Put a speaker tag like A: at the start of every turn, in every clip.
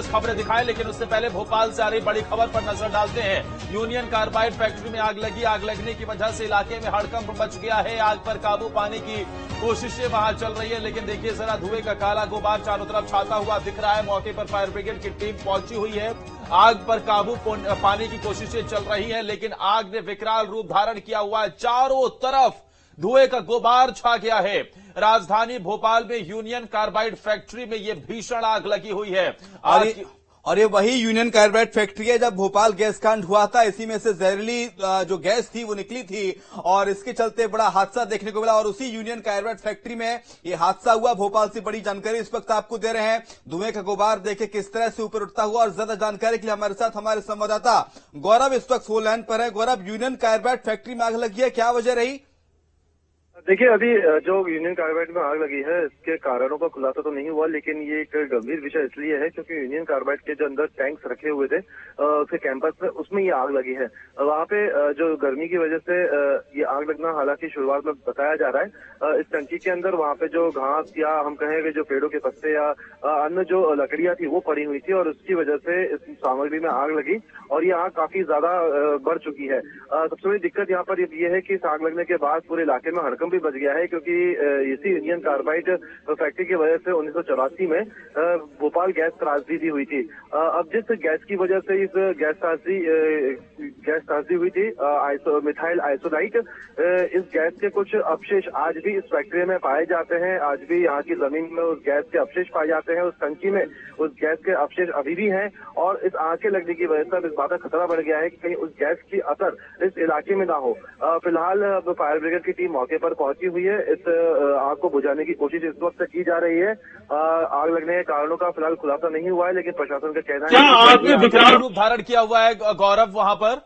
A: खबरें दिखाएं, लेकिन उससे पहले भोपाल से आ रही बड़ी खबर पर नजर डालते हैं। यूनियन कार्बाइड फैक्ट्री में आग लगी। आग लगने की वजह से इलाके में हड़कंप मच गया है। आग पर काबू पाने की कोशिशें वहां चल रही है, लेकिन देखिए जरा धुएं का काला गुबार चारों तरफ छाता हुआ दिख रहा है। मौके पर फायर ब्रिगेड की टीम पहुंची हुई है। आग पर काबू पाने की कोशिशें चल रही है, लेकिन आग ने विकराल रूप धारण किया हुआ है। चारों तरफ धुएं का गुबार छा गया है। राजधानी भोपाल में यूनियन कार्बाइड फैक्ट्री में यह भीषण आग लगी हुई है।
B: और ये वही यूनियन कार्बाइड फैक्ट्री है जब भोपाल गैस कांड हुआ था। इसी में से जहरीली जो गैस थी वो निकली थी और इसके चलते बड़ा हादसा देखने को मिला। और उसी यूनियन कार्बाइड फैक्ट्री में ये हादसा हुआ। भोपाल से बड़ी जानकारी इस वक्त आपको दे रहे हैं। धुएं का गुबार देखे किस तरह से ऊपर उठता हुआ। और ज्यादा जानकारी के लिए हमारे साथ हमारे संवाददाता गौरव इस वक्त फोन लाइन पर है। गौरव, यूनियन कार्बाइड फैक्ट्री में आग लगी है, क्या वजह रही?
C: देखिए, अभी जो यूनियन कार्बाइड में आग लगी है इसके कारणों का खुलासा तो नहीं हुआ, लेकिन ये एक गंभीर विषय इसलिए है क्योंकि यूनियन कार्बाइड के जो अंदर टैंक्स रखे हुए थे उसके कैंपस में, उसमें ये आग लगी है। वहाँ पे जो गर्मी की वजह से ये आग लगना हालांकि शुरुआत में बताया जा रहा है। इस टंकी के अंदर वहाँ पे जो घास या हम कहेंगे जो पेड़ों के पत्ते या अन्य जो लकड़ियां थी वो पड़ी हुई थी और उसकी वजह से इस सामग्री में आग लगी और ये आग काफी ज्यादा बढ़ चुकी है। सबसे बड़ी दिक्कत यहाँ पर ये है कि इस आग लगने के बाद पूरे इलाके में हड़कंप भी बच गया है, क्योंकि इसी यूनियन कार्बाइड फैक्ट्री की वजह से 1984 में भोपाल गैस त्रासदी हुई थी। अब जिस गैस की वजह से इस गैस त्रासदी हुई थी, मिथाइल आइसोलाइट, इस गैस के कुछ अवशेष आज भी इस फैक्ट्री में पाए जाते हैं। आज भी यहाँ की जमीन में उस गैस के अवशेष पाए जाते हैं। उस टंकी में उस गैस के अवशेष अभी भी हैं और इस आग के लगने की वजह से इस बात का खतरा बढ़ गया है कि कहीं उस गैस की असर इस इलाके में ना हो। फिलहाल फायर ब्रिगेड की टीम मौके पर पहुंची हुई है। इस आग को बुझाने की कोशिश इस वक्त की जा रही है। आग लगने के कारणों का फिलहाल खुलासा नहीं हुआ है, लेकिन प्रशासन का कहना है
A: क्या आग ने विकराल रूप धारण किया हुआ है गौरव वहां पर?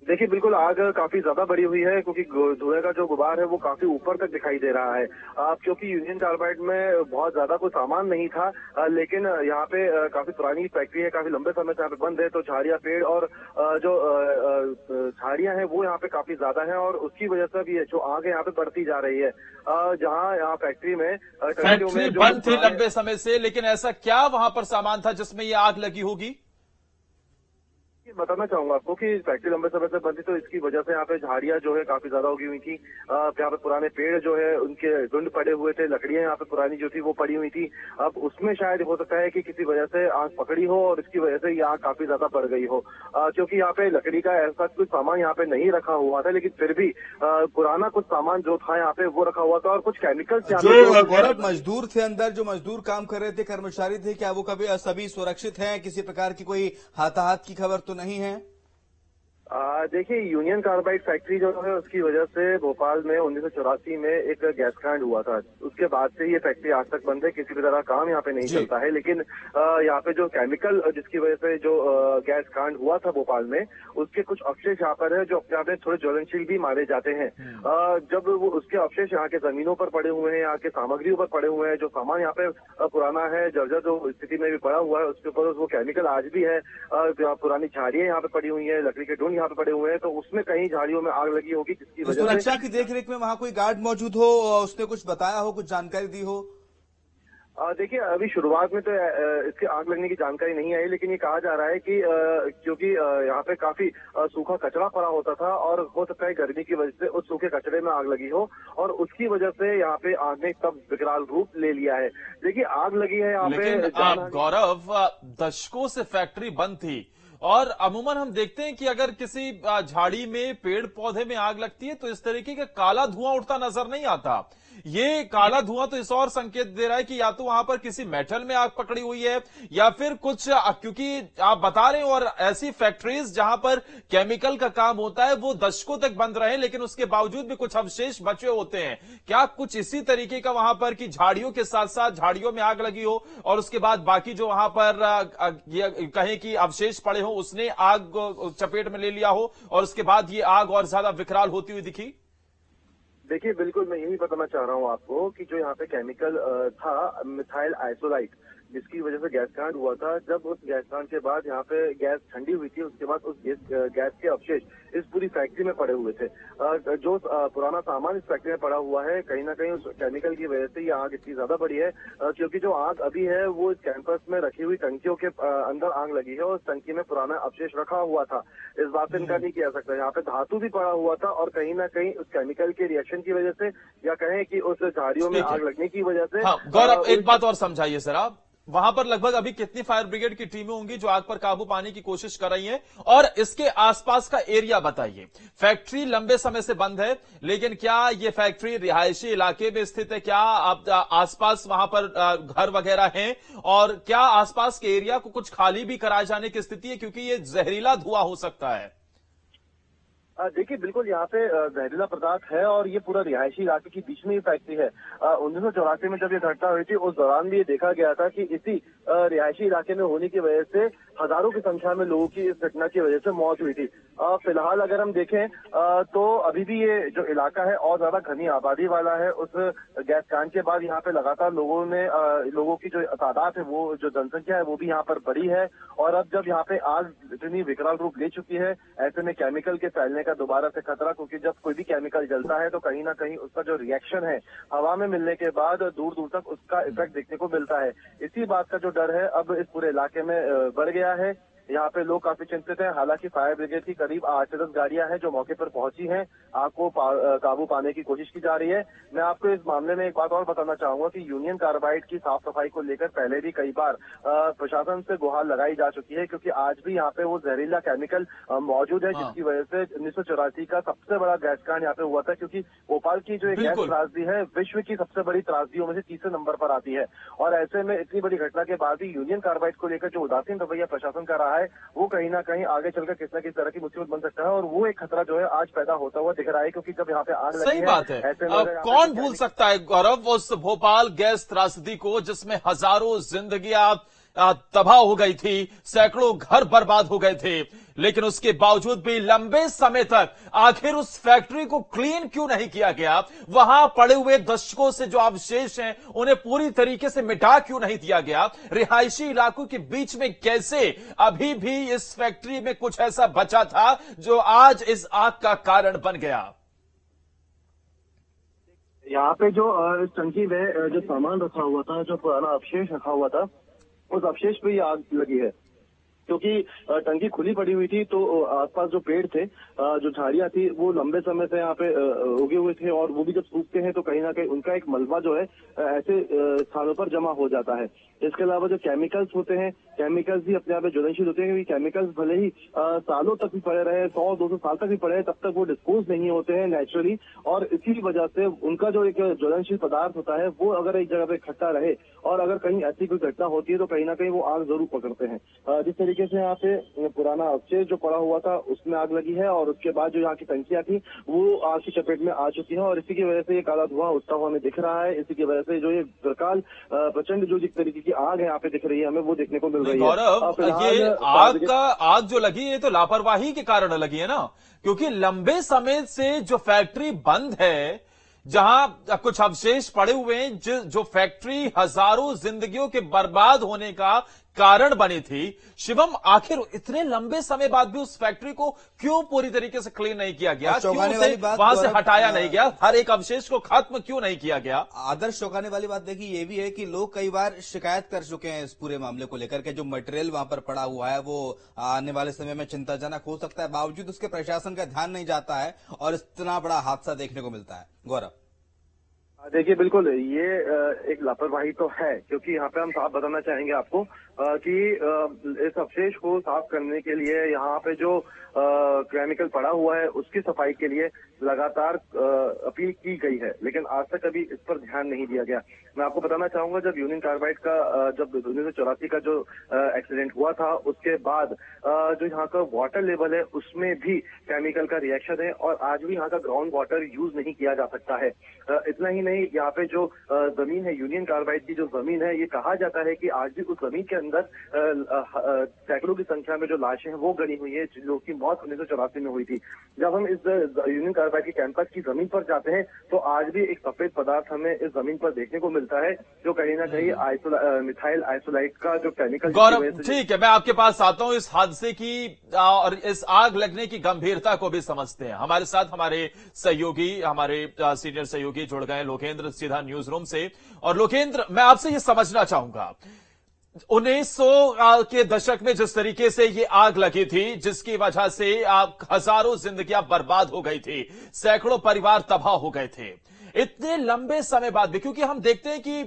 C: देखिए, बिल्कुल आग काफी ज्यादा बढ़ी हुई है क्योंकि धुएं का जो गुबार है वो काफी ऊपर तक दिखाई दे रहा है। क्योंकि यूनियन कार्बाइड में बहुत ज्यादा कोई सामान नहीं था, लेकिन यहाँ पे काफी पुरानी फैक्ट्री है, काफी लंबे समय से यहाँ पे बंद है, तो झाड़ियां, पेड़ और जो झाड़ियां हैं वो यहाँ पे काफी ज्यादा है और उसकी वजह से भी जो आग है यहाँ पे बढ़ती जा रही है। जहाँ यहाँ फैक्ट्री
A: बंद थी लंबे समय से, लेकिन ऐसा क्या वहां पर सामान था जिसमें ये आग लगी होगी?
C: बताना चाहूंगा आपको कि फैक्ट्री लंबे समय से बंद थी, तो इसकी वजह से यहाँ पे झाड़ियां जो है काफी ज्यादा उगी हुई थी। यहाँ पे पुराने पेड़ जो है उनके झुंड पड़े हुए थे, लकड़ियां यहाँ पे पुरानी जो थी वो पड़ी हुई थी। अब उसमें शायद हो सकता है कि किसी वजह से आग पकड़ी हो और इसकी वजह से ये आग काफी ज्यादा बढ़ गई हो। क्योंकि यहाँ पे लकड़ी का ऐसा कुछ सामान यहाँ पे नहीं रखा हुआ था, लेकिन फिर भी पुराना कुछ सामान जो था यहाँ पे वो रखा हुआ था और कुछ केमिकल्स
B: गौरव, मजदूर थे अंदर, जो मजदूर काम कर रहे थे, कर्मचारी थे, क्या वो कभी सभी सुरक्षित हैं? किसी प्रकार की कोई हाथाहाथ की खबर तो नहीं है?
C: देखिए, यूनियन कार्बाइड फैक्ट्री जो है उसकी वजह से भोपाल में 1984 में एक गैस कांड हुआ था। उसके बाद से ये फैक्ट्री आज तक बंद है, किसी भी तरह काम यहाँ पे नहीं चलता है। लेकिन यहाँ पे जो केमिकल जिसकी वजह से जो गैस कांड हुआ था भोपाल में, उसके कुछ अवशेष यहाँ पर है जो अपने आप में थोड़े ज्वलनशील भी माने जाते हैं। जब वो उसके अवशेष यहाँ के जमीनों पर पड़े हुए हैं, यहाँ के सामग्रियों पर पड़े हुए हैं, जो सामान यहाँ पे पुराना है, जर्जर जो स्थिति में भी पड़ा हुआ है, उसके ऊपर वो केमिकल आज भी है। पुरानी झाड़ियां यहाँ पे पड़ी हुई है, लकड़ी के ढूंढ यहाँ पे पड़े हुए हैं, तो उसमें कहीं झाड़ियों में आग लगी होगी जिसकी वजह से।
B: सुरक्षा की देखरेख में वहां कोई गार्ड मौजूद हो, उसने कुछ बताया हो, कुछ जानकारी दी हो?
C: देखिए, अभी शुरुआत में तो इसकी आग लगने की जानकारी नहीं आई, लेकिन ये कहा जा रहा है कि क्योंकि यहाँ पे काफी सूखा कचरा पड़ा होता था और हो सकता है गर्मी की वजह से उस सूखे कचरे में आग लगी हो और उसकी वजह से यहाँ पे आग ने तब विकराल रूप ले लिया है। देखिए, आग लगी है यहाँ पे।
A: गौरव, दशकों से फैक्ट्री बंद थी और अमूमन हम देखते हैं कि अगर किसी झाड़ी में, पेड़ पौधे में आग लगती है तो इस तरीके का काला धुआं उठता नजर नहीं आता। ये काला धुआं तो इस और संकेत दे रहा है कि या तो वहां पर किसी मेटल में आग पकड़ी हुई है या फिर कुछ, क्योंकि आप बता रहे हो और ऐसी फैक्ट्रीज जहां पर केमिकल का काम होता है वो दशकों तक बंद रहे, लेकिन उसके बावजूद भी कुछ अवशेष बचे होते हैं। क्या कुछ इसी तरीके का वहां पर कि झाड़ियों के साथ साथ झाड़ियों में आग लगी हो और उसके बाद बाकी जो वहां पर कहें कि अवशेष पड़े हो उसने आग चपेट में ले लिया हो और उसके बाद ये आग और ज्यादा विकराल होती हुई दिखी?
C: देखिए, बिल्कुल मैं यही बताना चाह रहा हूँ आपको कि जो यहाँ पे केमिकल था, मिथाइल आइसोलाइट, जिसकी वजह से गैस कांड हुआ था। जब उस गैस कांड के बाद यहाँ पे गैस ठंडी हुई थी, उसके बाद उस गैस के अवशेष इस पूरी फैक्ट्री में पड़े हुए थे। जो पुराना सामान इस फैक्ट्री में पड़ा हुआ है, कहीं ना कहीं उस केमिकल की वजह से ये आग इतनी ज्यादा बढ़ी है, क्योंकि जो आग अभी है वो इस कैंपस में रखी हुई टंकियों के अंदर आग लगी है और उस टंकी में पुराना अवशेष रखा हुआ था। इस बात से इनकार नहीं किया सकता। यहाँ पे धातु भी पड़ा हुआ था और कहीं ना कहीं उस केमिकल के रिएक्शन की वजह से, या कहें कि उस झाड़ियों में आग लगने की वजह से।
A: हाँ, गौरव एक बात और समझाइए सर आप, वहां पर लगभग अभी कितनी फायर ब्रिगेड की टीमें होंगी जो आग पर काबू पाने की कोशिश कर रही हैं, और इसके आसपास का एरिया बताइए। फैक्ट्री लंबे समय से बंद है, लेकिन क्या ये फैक्ट्री रिहायशी इलाके में स्थित है? क्या आप आसपास वहां पर घर वगैरह हैं, और क्या आसपास के एरिया को कुछ खाली भी कराए जाने की स्थिति है, क्योंकि ये जहरीला धुआं हो सकता है?
C: देखिए, बिल्कुल यहाँ पे जहरीला पदार्थ है और ये पूरा रिहायशी इलाके के बीच में ही फैक्ट्री है। 1984 में जब ये घटना हुई थी, उस दौरान भी ये देखा गया था कि इसी रिहायशी इलाके में होने की वजह से हजारों की संख्या में लोगों की इस घटना की वजह से मौत हुई थी। फिलहाल अगर हम देखें तो अभी भी ये जो इलाका है और ज्यादा घनी आबादी वाला है। उस गैस कांड के बाद यहाँ पे लगातार लोगों की जो तादाद है, वो जो जनसंख्या है वो भी यहाँ पर बढ़ी है। और अब जब यहाँ पे आग इतनी विकराल रूप ले चुकी है, ऐसे में केमिकल के फैलने का दोबारा से खतरा, क्योंकि जब कोई भी केमिकल जलता है तो कहीं ना कहीं उसका जो रिएक्शन है हवा में मिलने के बाद दूर दूर तक उसका इफेक्ट देखने को मिलता है। इसी बात का जो डर है अब इस पूरे इलाके में बढ़ गया है। यहाँ पे लोग काफी चिंतित हैं। हालांकि फायर ब्रिगेड की करीब 8 से 10 गाड़ियां हैं जो मौके पर पहुंची हैं। आग को काबू पाने की कोशिश की जा रही है। मैं आपको इस मामले में एक बात और बताना चाहूंगा कि यूनियन कार्बाइड की साफ सफाई को लेकर पहले भी कई बार प्रशासन से गुहार लगाई जा चुकी है, क्योंकि आज भी यहाँ पे वो जहरीला केमिकल मौजूद है, जिसकी वजह से 1984 का सबसे बड़ा गैस कांड यहाँ पे हुआ था। क्योंकि भोपाल की जो गैस त्रासदी है विश्व की सबसे बड़ी त्रासदियों में से तीसरे नंबर पर आती है। और ऐसे में इतनी बड़ी घटना के बाद भी यूनियन कार्बाइड को लेकर जो उदासीन रवैया प्रशासन का रहा है, वो कहीं ना कहीं आगे चलकर किस न किस तरह की मुसीबत बन सकता है। और वो एक खतरा जो है आज पैदा होता हुआ दिख रहा है, क्योंकि जब यहाँ पे आग लगी है।
A: सही बात है। अब कौन भूल सकता है गौरव उस भोपाल गैस त्रासदी को, जिसमें हजारों जिंदगियां तबाह हो गई थी, सैकड़ों घर बर्बाद हो गए थे, लेकिन उसके बावजूद भी लंबे समय तक आखिर उस फैक्ट्री को क्लीन क्यों नहीं किया गया? वहां पड़े हुए दशकों से जो अवशेष हैं उन्हें पूरी तरीके से मिटा क्यों नहीं दिया गया? रिहायशी इलाकों के बीच में कैसे अभी भी इस फैक्ट्री में कुछ ऐसा बचा था जो आज इस आग का कारण बन गया?
C: यहाँ पे जो इस टंकी में जो सामान रखा हुआ था, जो पुराना अवशेष रखा हुआ था, उस अवशेष पे ये आग लगी है। क्योंकि टंकी खुली पड़ी हुई थी तो आसपास जो पेड़ थे, जो झाड़ियां थी, वो लंबे समय से यहाँ पे उगे हुए थे, और वो भी जब सूखते हैं तो कहीं ना कहीं उनका एक मलबा जो है ऐसे स्थानों पर जमा हो जाता है। इसके अलावा जो केमिकल्स होते हैं, केमिकल्स भी अपने आप में ज्वलनशील होते हैं, क्योंकि केमिकल्स भले ही सालों तक भी पड़े रहे, 100-200 साल तक भी पड़े, तब तक वो डिस्पोज नहीं होते हैं नेचुरली। और इसी वजह से उनका जो एक ज्वलनशील पदार्थ होता है, वो अगर एक जगह पे इकट्ठा रहे और अगर कहीं ऐसी कोई घटना होती है तो कहीं ना कहीं वो आग जरूर पकड़ते हैं। जिस तरीके से यहाँ पे पुराना अवशेष जो पड़ा हुआ था उसमें आग लगी है, और उसके बाद जो यहाँ की टंकियां थी वो आग की चपेट में आ चुकी है, और इसी की वजह से ये काला धुआं उठता हुआ हमें दिख रहा है। इसी की वजह से जो ये विकराल प्रचंड जो जिस तरीके की आग है यहाँ पे दिख रही है, हमें वो देखने को मिल रही है।
A: गौरव, ये आग जो लगी है तो लापरवाही के कारण लगी है ना, क्योंकि लंबे समय से जो फैक्ट्री बंद है, जहां कुछ अवशेष पड़े हुए हैं, जो फैक्ट्री हजारों जिंदगियों के बर्बाद होने का कारण बनी थी, शिवम, आखिर इतने लंबे समय बाद भी उस फैक्ट्री को क्यों पूरी तरीके से क्लीन नहीं किया गया? क्यों उसे वहां से हटाया नहीं गया? हर एक अवशेष को खत्म क्यों नहीं किया गया?
B: आदर्श, चौंकाने वाली बात देखिए ये भी है कि लोग कई बार शिकायत कर चुके हैं इस पूरे मामले को लेकर के। जो मटेरियल वहां पर पड़ा हुआ है वो आने वाले समय में चिंताजनक हो सकता है, बावजूद उसके प्रशासन का ध्यान नहीं जाता है और इतना बड़ा हादसा देखने को मिलता है। गौरव,
C: देखिए, बिल्कुल ये एक लापरवाही तो है, क्योंकि यहाँ पे हम साफ बताना चाहेंगे आपको कि इस अवशेष को साफ करने के लिए यहाँ पे जो केमिकल पड़ा हुआ है उसकी सफाई के लिए लगातार अपील की गई है, लेकिन आज तक कभी इस पर ध्यान नहीं दिया गया। मैं आपको बताना चाहूंगा, जब यूनियन कार्बाइड का जब 1984 का जो एक्सीडेंट हुआ था, उसके बाद जो यहाँ का वाटर लेवल है उसमें भी केमिकल का रिएक्शन है, और आज भी यहाँ का ग्राउंड वाटर यूज नहीं किया जा सकता है। इतना ही नहीं, यहाँ पे जो जमीन है, यूनियन कार्बाइड की जो जमीन है, ये कहा जाता है कि आज भी उस जमीन के अंदर सैकड़ों की संख्या में जो लाशें हैं वो गड़ी हुई है, लोगों की मौत 1984 में हुई थी। जब हम इस यूनियन कार्बाइड के कैंपस की जमीन पर जाते हैं तो आज भी एक सफेद पदार्थ हमें इस जमीन पर देखने को मिलता है, जो कहीं ना कहीं मिथाइल आइसोलाइट का जो केमिकल।
A: गौरव, ठीक है, मैं आपके पास आता हूं। इस हादसे की और इस आग लगने की गंभीरता को भी समझते हैं। हमारे साथ हमारे सहयोगी, हमारे सीनियर सहयोगी जुड़ गए, लोकेंद्र, सीधा न्यूज रूम से। और लोकेंद्र, मैं आपसे ये समझना चाहूंगा, 1900 के दशक में जिस तरीके से ये आग लगी थी, जिसकी वजह से हजारों जिंदगियां बर्बाद हो गई थी, सैकड़ों परिवार तबाह हो गए थे, इतने लंबे समय बाद भी, क्योंकि हम देखते हैं कि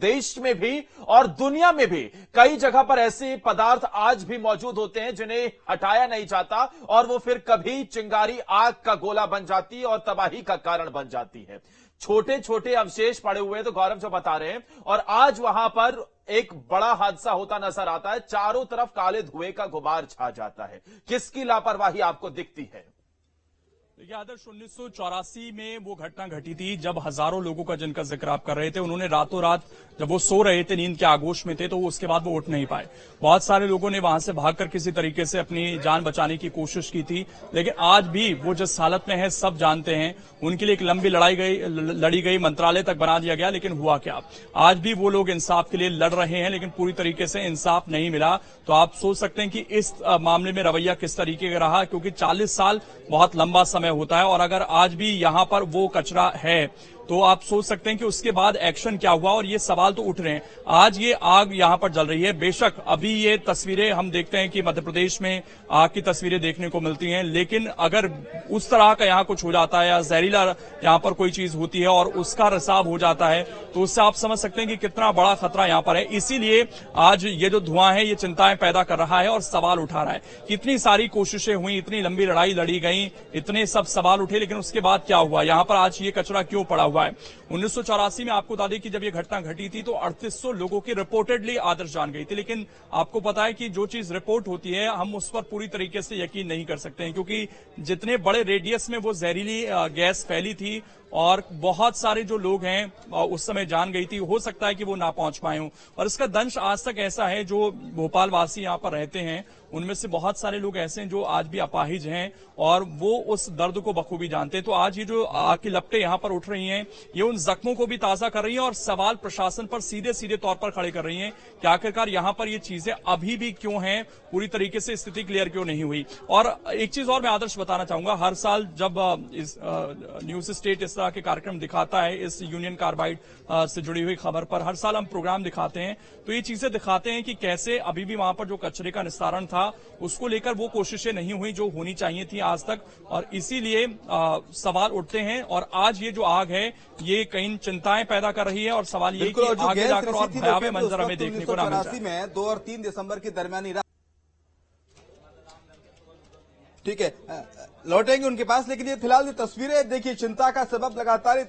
A: देश में भी और दुनिया में भी कई जगह पर ऐसे पदार्थ आज भी मौजूद होते हैं जिन्हें हटाया नहीं जाता और वो फिर कभी चिंगारी आग का गोला बन जाती है और तबाही का कारण बन जाती है। छोटे छोटे अवशेष पड़े हुए, तो गौरव जो बता रहे हैं, और आज वहां पर एक बड़ा हादसा होता नजर आता है। चारों तरफ काले धुएं का गुबार छा जाता है। किसकी लापरवाही आपको दिखती है?
D: देखिए आदर्श, 1984 में वो घटना घटी थी जब हजारों लोगों का, जिनका जिक्र आप कर रहे थे, उन्होंने रातों रात, जब वो सो रहे थे, नींद के आगोश में थे, तो उसके बाद वो उठ नहीं पाए। बहुत सारे लोगों ने वहां से भागकर किसी तरीके से अपनी जान बचाने की कोशिश की थी, लेकिन आज भी वो जिस हालत में है सब जानते हैं। उनके लिए एक लंबी लड़ी गई, मंत्रालय तक बना दिया गया, लेकिन हुआ क्या? आज भी वो लोग इंसाफ के लिए लड़ रहे हैं, लेकिन पूरी तरीके से इंसाफ नहीं मिला। तो आप सोच सकते हैं कि इस मामले में रवैया किस तरीके का रहा, क्योंकि 40 साल बहुत लंबा समय होता है, और अगर आज भी यहां पर वो कचरा है तो आप सोच सकते हैं कि उसके बाद एक्शन क्या हुआ। और ये सवाल तो उठ रहे हैं। आज ये आग यहां पर जल रही है। बेशक अभी ये तस्वीरें हम देखते हैं कि मध्य प्रदेश में आग की तस्वीरें देखने को मिलती हैं, लेकिन अगर उस तरह का यहां कुछ हो जाता है या जहरीला यहां पर कोई चीज होती है और उसका रिसाव हो जाता है, तो उससे आप समझ सकते हैं कि कितना बड़ा खतरा यहां पर है। इसीलिए आज ये जो धुआं है ये चिंताएं पैदा कर रहा है और सवाल उठा रहा है। कितनी सारी कोशिशें हुई, इतनी लंबी लड़ाई लड़ी गई, इतने सब सवाल उठे, लेकिन उसके बाद क्या हुआ? यहां पर आज ये कचरा क्यों पड़ा हुआ है? 1984 में आपको बता दें कि जब ये घटना घटी थी तो 3800 लोगों की रिपोर्टेडली आदर्श जान गई थी, लेकिन आपको पता है कि जो चीज रिपोर्ट होती है हम उस पर पूरी तरीके से यकीन नहीं कर सकते हैं, क्योंकि जितने बड़े रेडियस में वो जहरीली गैस फैली थी और बहुत सारे जो लोग हैं उस समय जान गई थी, हो सकता है कि वो ना पहुंच पाए हों। और इसका दंश आज तक ऐसा है, जो भोपाल वासी यहां पर रहते हैं उनमें से बहुत सारे लोग ऐसे हैं जो आज भी अपाहिज हैं और वो उस दर्द को बखूबी जानते हैं। तो आज ये जो आग की लपटें यहां पर उठ रही हैं, ये उन जख्मों को भी ताजा कर रही हैं और सवाल प्रशासन पर सीधे सीधे तौर पर खड़े कर रही हैं कि आखिरकार यहां पर ये चीजें अभी भी क्यों हैं, पूरी तरीके से स्थिति क्लियर क्यों नहीं हुई। और एक चीज और मैं आदर्श बताना चाहूंगा, हर साल जब इस न्यूज स्टेट इस तरह के कार्यक्रम दिखाता है, इस यूनियन कार्बाइड से जुड़ी हुई खबर पर हर साल हम प्रोग्राम दिखाते हैं, तो ये चीजें दिखाते हैं कि कैसे अभी भी वहां पर जो कचरे का निस्तारण था उसको लेकर वो कोशिशें नहीं हुई जो होनी चाहिए थी आज तक, और इसीलिए सवाल उठते हैं। और आज ये जो आग है ये कई चिंताएं पैदा कर रही है और सवाल ये कि आगे जाकर और भयावह मंजर हमें देखने को ना मिल जाए।
B: में 2 और 3 दिसंबर की दरमियानी रात, ठीक है, लौटेंगे उनके पास, लेकिन ये फिलहाल ये तस्वीरें देखिए, चिंता का सबब लगातार